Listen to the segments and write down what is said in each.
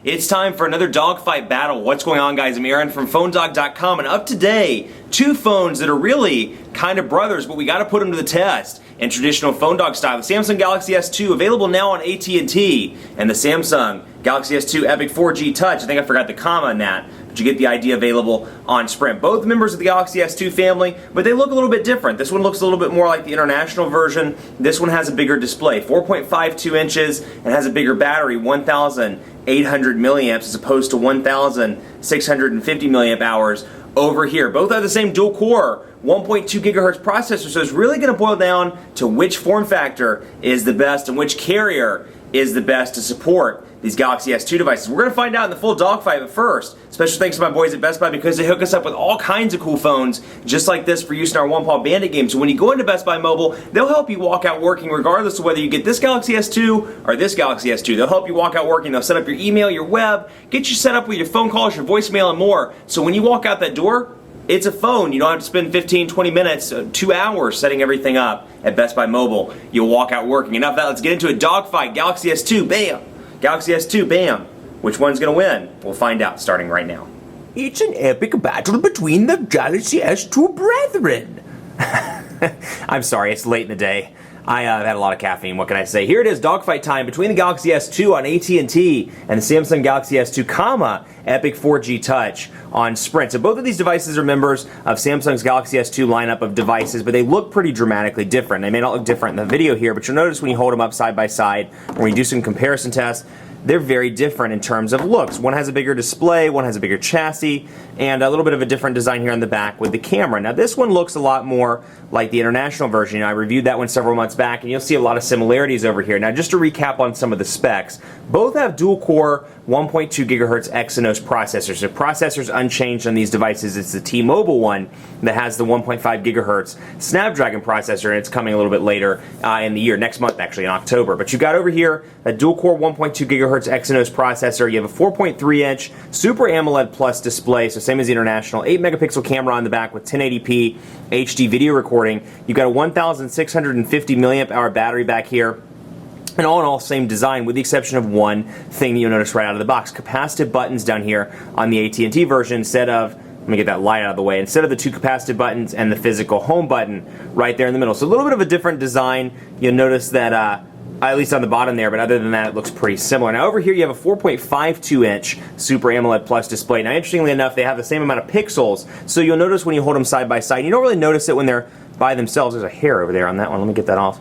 It's time for another dogfight battle. What's going on, guys? I'm Aaron from PhoneDog.com, and up today, two phones that are really kind of brothers, but we got to put them to the test in traditional phone dog style. The Samsung Galaxy S2 available now on AT&T, and the Samsung Galaxy S2 Epic 4G Touch. I think I forgot the comma in that, but you get the idea, available on Sprint. Both members of the Galaxy S2 family, but they look a little bit different. This one looks a little bit more like the international version. This one has a bigger display, 4.52 inches, and has a bigger battery, 1,800 milliamps as opposed to 1,650 milliamp hours over here. Both have the same dual core 1.2 gigahertz processor, so it's really going to boil down to which form factor is the best and which carrier is the best to support these Galaxy S2 devices. We're going to find out in the full dogfight, but first, special thanks to my boys at Best Buy because they hook us up with all kinds of cool phones just like this for use in our One Paw Bandit game. So when you go into Best Buy Mobile, they'll help you walk out working regardless of whether you get this Galaxy S2 or this Galaxy S2. They'll help you walk out working. They'll set up your email, your web, get you set up with your phone calls, your voicemail, and more. So when you walk out that door, it's a phone. You don't have to spend 15, 20 minutes, 2 hours setting everything up at Best Buy Mobile. You'll walk out working. Enough of that. Let's get into a dogfight. Galaxy S2, bam. Galaxy S2, bam. Which one's going to win? We'll find out starting right now. It's an epic battle between the Galaxy S2 brethren. I'm sorry, it's late in the day. I have had a lot of caffeine, what can I say? Here it is, dogfight time between the Galaxy S2 on AT&T and the Samsung Galaxy S2, Epic 4G Touch on Sprint. So both of these devices are members of Samsung's Galaxy S2 lineup of devices, but they look pretty dramatically different. They may not look different in the video here, but you'll notice when you hold them up side by side, when we do some comparison tests, they're very different in terms of looks. One has a bigger display, one has a bigger chassis, and a little bit of a different design here on the back with the camera. Now this one looks a lot more like the international version. I reviewed that one several months back, and you'll see a lot of similarities over here. Now just to recap on some of the specs, both have dual-core 1.2 gigahertz Exynos processors. The processor's unchanged on these devices. It's the T-Mobile one that has the 1.5 gigahertz Snapdragon processor, and it's coming a little bit later in the year, next month actually, in October. But you've got over here a dual-core 1.2 gigahertz Exynos processor. You have a 4.3-inch Super AMOLED Plus display, so same as the international, 8-megapixel camera on the back with 1080p HD video recording. You've got a 1,650 milliamp hour battery back here. And all in all, same design with the exception of one thing that you'll notice right out of the box. Capacitive buttons down here on the AT&T version instead of, let me get that light out of the way, instead of the two capacitive buttons and the physical home button right there in the middle. So a little bit of a different design. You'll notice that at least on the bottom there, but other than that, it looks pretty similar. Now over here you have a 4.52-inch Super AMOLED Plus display. Now interestingly enough, they have the same amount of pixels, so you'll notice when you hold them side by side. You don't really notice it when they're by themselves. There's a hair over there on that one. Let me get that off.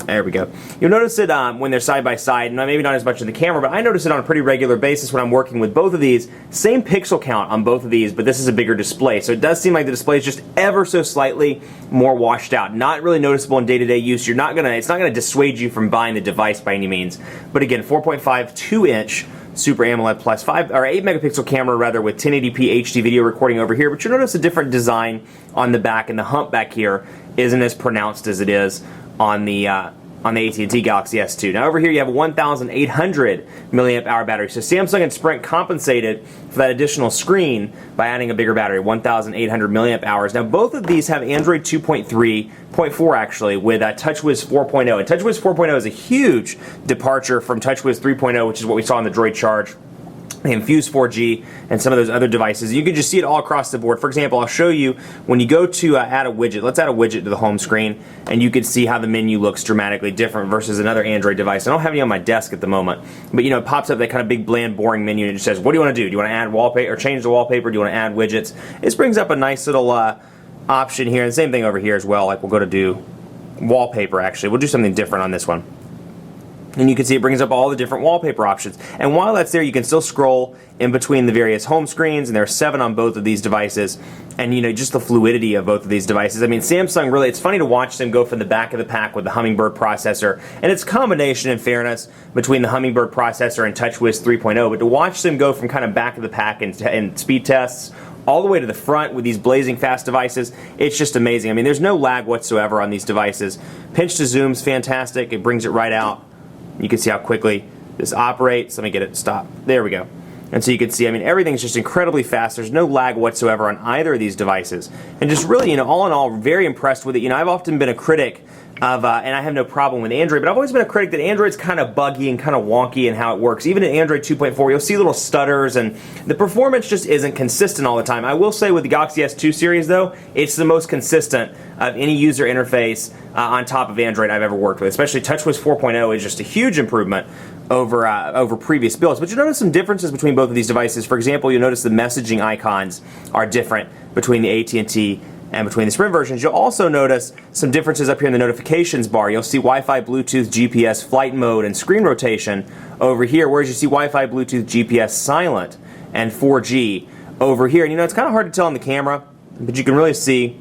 There we go. You'll notice it when they're side by side, and maybe not as much in the camera, but I notice it on a pretty regular basis when I'm working with both of these. Same pixel count on both of these, but this is a bigger display. So it does seem like the display is just ever so slightly more washed out. Not really noticeable in day-to-day use. It's not gonna dissuade you from buying the device by any means. But again, 4.52-inch Super AMOLED Plus 8-megapixel camera rather with 1080p HD video recording over here. But you'll notice a different design on the back, and the hump back here isn't as pronounced as it is on the AT&T Galaxy S2. Now over here you have a 1,800 milliamp hour battery. So Samsung and Sprint compensated for that additional screen by adding a bigger battery, 1,800 milliamp hours. Now both of these have Android 2.3.4 actually with TouchWiz 4.0. And TouchWiz 4.0 is a huge departure from TouchWiz 3.0, which is what we saw in the Droid Charge, the Infuse 4G, and some of those other devices. You can just see it all across the board. For example, I'll show you when you go to add a widget. Let's add a widget to the home screen, and you can see how the menu looks dramatically different versus another Android device. I don't have any on my desk at the moment, but you know, it pops up that kind of big, bland, boring menu, and it just says, what do you want to do? Do you want to add wallpaper or change the wallpaper? Do you want to add widgets? This brings up a nice little option here, and the same thing over here as well. Like we'll go to do wallpaper actually. We'll do something different on this one. And you can see it brings up all the different wallpaper options. And while that's there, you can still scroll in between the various home screens, and there are 7 on both of these devices. And you know, just the fluidity of both of these devices. I mean, Samsung really, it's funny to watch them go from the back of the pack with the Hummingbird processor. And it's a combination, in fairness, between the Hummingbird processor and TouchWiz 3.0. But to watch them go from kind of back of the pack and speed tests all the way to the front with these blazing fast devices, it's just amazing. I mean, there's no lag whatsoever on these devices. Pinch to zoom's fantastic. It brings it right out. You can see how quickly this operates. Let me get it to stop. There we go. And so you can see, I mean, everything's just incredibly fast. There's no lag whatsoever on either of these devices. And just really, you know, all in all, very impressed with it. You know, I've often been a critic and I have no problem with Android, but I've always been a critic that Android's kind of buggy and kind of wonky in how it works. Even in Android 2.4, you'll see little stutters, and the performance just isn't consistent all the time. I will say with the Galaxy S2 series, though, it's the most consistent of any user interface on top of Android I've ever worked with. Especially TouchWiz 4.0 is just a huge improvement over previous builds. But you'll notice some differences between both of these devices. For example, you'll notice the messaging icons are different between the AT&T and between the Sprint versions. You'll also notice some differences up here in the notifications bar. You'll see Wi-Fi, Bluetooth, GPS, flight mode, and screen rotation over here, whereas you see Wi-Fi, Bluetooth, GPS silent, and 4G over here. And you know, it's kind of hard to tell on the camera, but you can really see,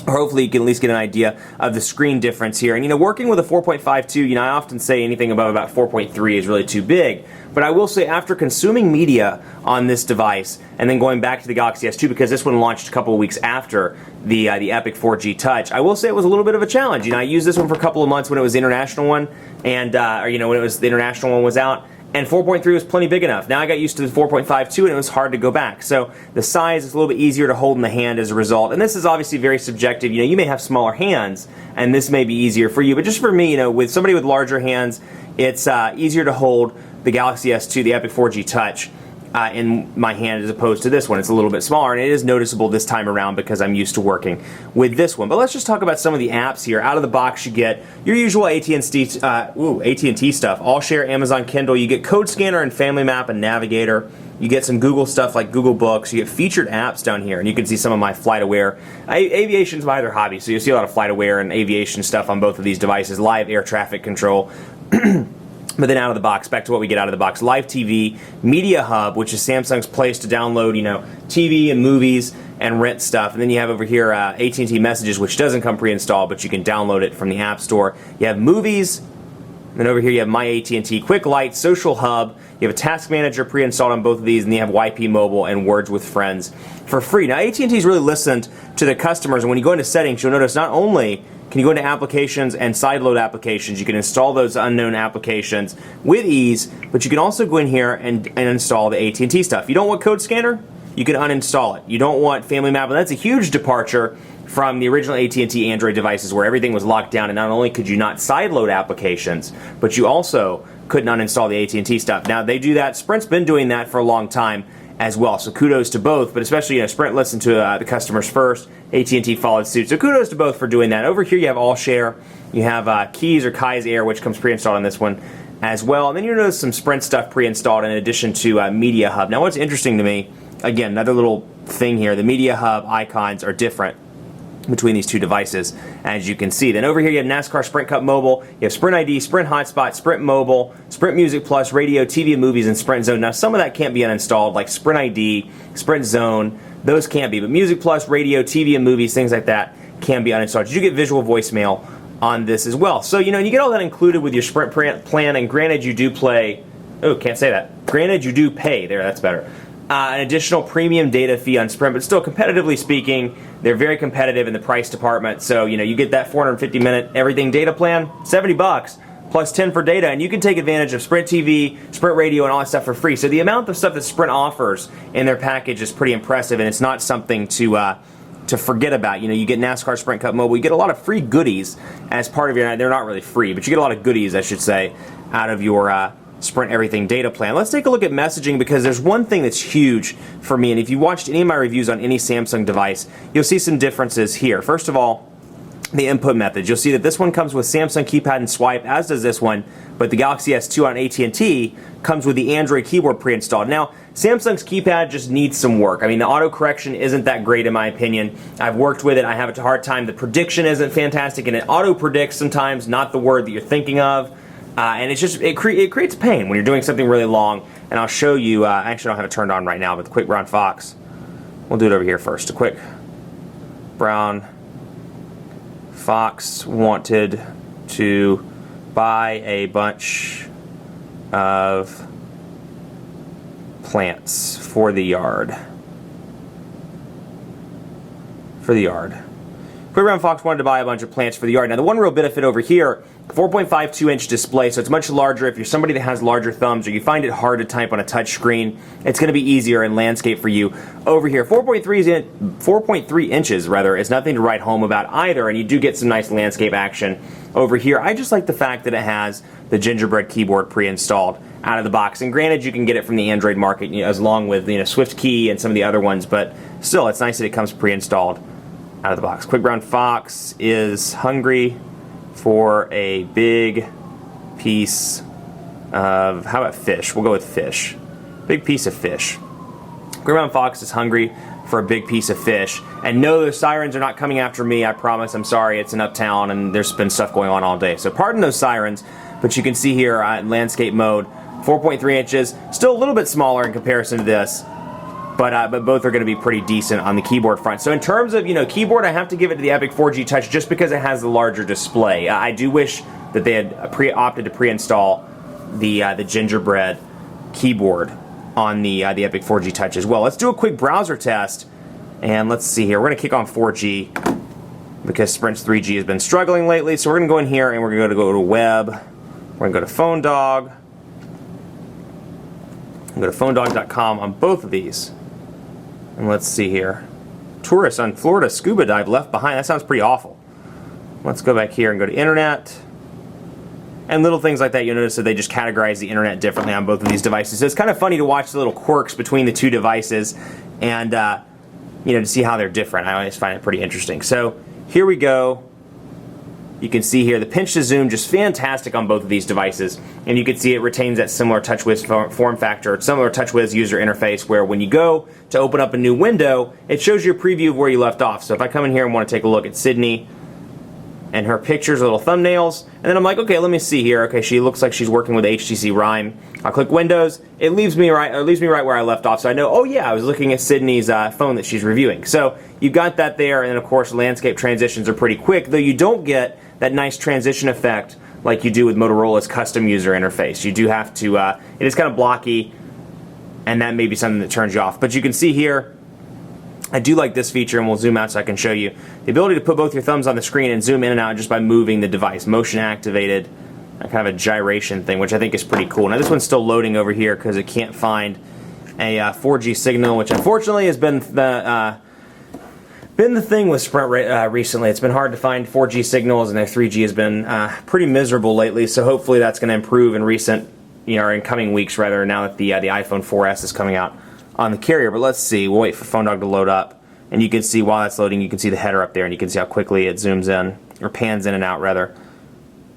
or hopefully you can at least get an idea of the screen difference here. And you know, working with a 4.52, you know, I often say anything above about 4.3 is really too big. But I will say, after consuming media on this device and then going back to the Galaxy S2, because this one launched a couple of weeks after the Epic 4G Touch, I will say it was a little bit of a challenge. You know, I used this one for a couple of months when it was the international one, and or you know, when it was the international one was out. And 4.3 was plenty big enough. Now I got used to the 4.52 and it was hard to go back. So the size is a little bit easier to hold in the hand as a result. And this is obviously very subjective. You know, you may have smaller hands and this may be easier for you. But just for me, you know, with somebody with larger hands, it's easier to hold the Galaxy S2, the Epic 4G Touch, in my hand as opposed to this one. It's a little bit smaller, and it is noticeable this time around because I'm used to working with this one. But let's just talk about some of the apps here. Out of the box, you get your usual AT&T stuff. AllShare, Amazon Kindle. You get Code Scanner and Family Map and Navigator. You get some Google stuff like Google Books. You get featured apps down here, and you can see some of my FlightAware. Aviation's my other hobby, so you'll see a lot of FlightAware and aviation stuff on both of these devices. Live air traffic control. But then out of the box, back to what we get out of the box, Live TV, Media Hub, which is Samsung's place to download, you know, TV and movies and rent stuff. And then you have over here AT&T Messages, which doesn't come pre-installed, but you can download it from the App Store. You have Movies, and then over here you have My AT&T, Quick Light, Social Hub. You have a Task Manager pre-installed on both of these, and then you have YP Mobile and Words with Friends for free. Now AT&T's really listened to their customers, and when you go into settings, you'll notice not only can you go into applications and sideload applications, you can install those unknown applications with ease, but you can also go in here and install the AT&T stuff. You don't want Code Scanner? You can uninstall it. You don't want Family Map, and that's a huge departure from the original AT&T Android devices where everything was locked down, and not only could you not sideload applications, but you also couldn't uninstall the AT&T stuff. Now they do that. Sprint's been doing that for a long time as well, so kudos to both, but especially, you know, Sprint listened to the customers first, AT&T followed suit, so kudos to both for doing that. Over here you have AllShare, you have Keys or Kai's Air, which comes pre-installed on this one as well, and then you notice some Sprint stuff pre-installed in addition to Media Hub. Now what's interesting to me, again, another little thing here, the Media Hub icons are different between these two devices, as you can see. Then over here you have NASCAR Sprint Cup Mobile, you have Sprint ID, Sprint Hotspot, Sprint Mobile, Sprint Music Plus, Radio, TV and Movies, and Sprint Zone. Now some of that can't be uninstalled, like Sprint ID, Sprint Zone, those can't be, but Music Plus, Radio, TV and Movies, things like that can be uninstalled. You get visual voicemail on this as well. So, you know, you get all that included with your Sprint plan, and granted you do play, oh, can't say that. Granted you do pay, there, that's better. An additional premium data fee on Sprint, but still, competitively speaking, they're very competitive in the price department. So, you know, you get that 450-minute everything data plan, $70 plus 10 for data, and you can take advantage of Sprint TV, Sprint Radio, and all that stuff for free. So the amount of stuff that Sprint offers in their package is pretty impressive, and it's not something to forget about. You know, you get NASCAR Sprint Cup Mobile, you get a lot of free goodies as part of your, they're not really free, but you get a lot of goodies, I should say, out of your Sprint Everything data plan. Let's take a look at messaging, because there's one thing that's huge for me, and if you watched any of my reviews on any Samsung device, you'll see some differences here. First of all, the input methods. You'll see that this one comes with Samsung keypad and swipe, as does this one, but the Galaxy S2 on AT&T comes with the Android keyboard pre-installed. Now, Samsung's keypad just needs some work. I mean, the auto correction isn't that great in my opinion. I've worked with it, I have a hard time. The prediction isn't fantastic, and it auto predicts sometimes not the word that you're thinking of. And it's just, it creates pain when you're doing something really long. And I'll show you, I actually don't have it turned on right now, but the quick brown fox. We'll do it over here first. A quick brown fox wanted to buy a bunch of plants for the yard. Quick brown fox wanted to buy a bunch of plants for the yard. Now the one real benefit over here, 4.52-inch display, so it's much larger. If you're somebody that has larger thumbs or you find it hard to type on a touch screen, it's going to be easier in landscape for you. Over here, 4.3 inches rather, is nothing to write home about either, and you do get some nice landscape action over here. I just like the fact that it has the gingerbread keyboard pre-installed out of the box. And granted, you can get it from the Android market, as along with SwiftKey and some of the other ones, but still, it's nice that it comes pre-installed out of the box. Quick Brown Fox is hungry for a big piece of, how about fish? We'll go with fish. Big piece of fish. Quick Brown Fox is hungry for a big piece of fish. And no, the sirens are not coming after me, I promise. I'm sorry, it's in Uptown and there's been stuff going on all day. So pardon those sirens, but you can see here in landscape mode, 4.3 inches, still a little bit smaller in comparison to this, but both are going to be pretty decent on the keyboard front. So in terms of keyboard, I have to give it to the Epic 4G Touch just because it has the larger display. I do wish that they had opted to pre-install the gingerbread keyboard on the Epic 4G Touch as well. Let's do a quick browser test, and let's see here. We're going to kick on 4G because Sprint's 3G has been struggling lately. So we're going to go in here and we're going to go to web. We're going to go to Phone Dog. Go to phonedog.com on both of these. And let's see here. Tourists on Florida scuba dive left behind. That sounds pretty awful. Let's go back here and go to internet. And little things like that, you'll notice that they just categorize the internet differently on both of these devices. So it's kind of funny to watch the little quirks between the two devices and to see how they're different. I always find it pretty interesting. So here we go. You can see here the pinch to zoom, just fantastic on both of these devices. And you can see it retains that similar TouchWiz form factor, similar TouchWiz user interface, where when you go to open up a new window, it shows you a preview of where you left off. So if I come in here and want to take a look at Sydney and her pictures, little thumbnails, and then I'm like, okay, let me see here. Okay, she looks like she's working with HTC Rhyme. I'll click Windows. It leaves me right where I left off. So I know, oh yeah, I was looking at Sydney's phone that she's reviewing. So you've got that there, and then of course landscape transitions are pretty quick, though you don't get that nice transition effect like you do with Motorola's custom user interface. You do have to, it is kind of blocky, and that may be something that turns you off. But you can see here, I do like this feature, and we'll zoom out so I can show you. The ability to put both your thumbs on the screen and zoom in and out just by moving the device. Motion activated, kind of a gyration thing, which I think is pretty cool. Now this one's still loading over here because it can't find a 4G signal, which unfortunately has been the thing with Sprint recently. It's been hard to find 4G signals, and their 3G has been pretty miserable lately. So hopefully that's going to improve in or in coming weeks rather. Now that the iPhone 4S is coming out on the carrier. But let's see. We'll wait for Phone Dog to load up, and you can see while that's loading, you can see the header up there, and you can see how quickly it zooms in or pans in and out rather.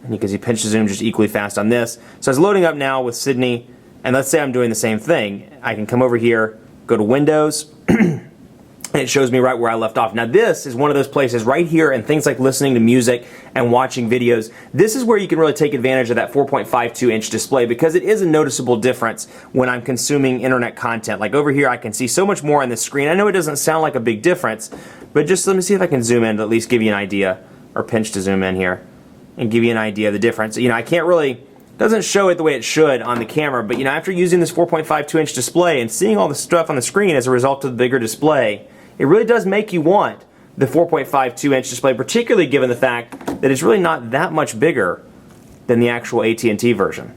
And you can see pinch to zoom just equally fast on this. So it's loading up now with Sydney, and let's say I'm doing the same thing. I can come over here, go to Windows. And it shows me right where I left off. Now this is one of those places right here, and things like listening to music and watching videos, this is where you can really take advantage of that 4.52 inch display, because it is a noticeable difference when I'm consuming internet content. Like over here I can see so much more on the screen. I know it doesn't sound like a big difference, but just let me see if I can zoom in to at least give you an idea, or pinch to zoom in here and give you an idea of the difference. I can't really, doesn't show it the way it should on the camera, but after using this 4.52 inch display and seeing all the stuff on the screen as a result of the bigger display, it really does make you want the 4.52 inch display, particularly given the fact that it's really not that much bigger than the actual AT&T version.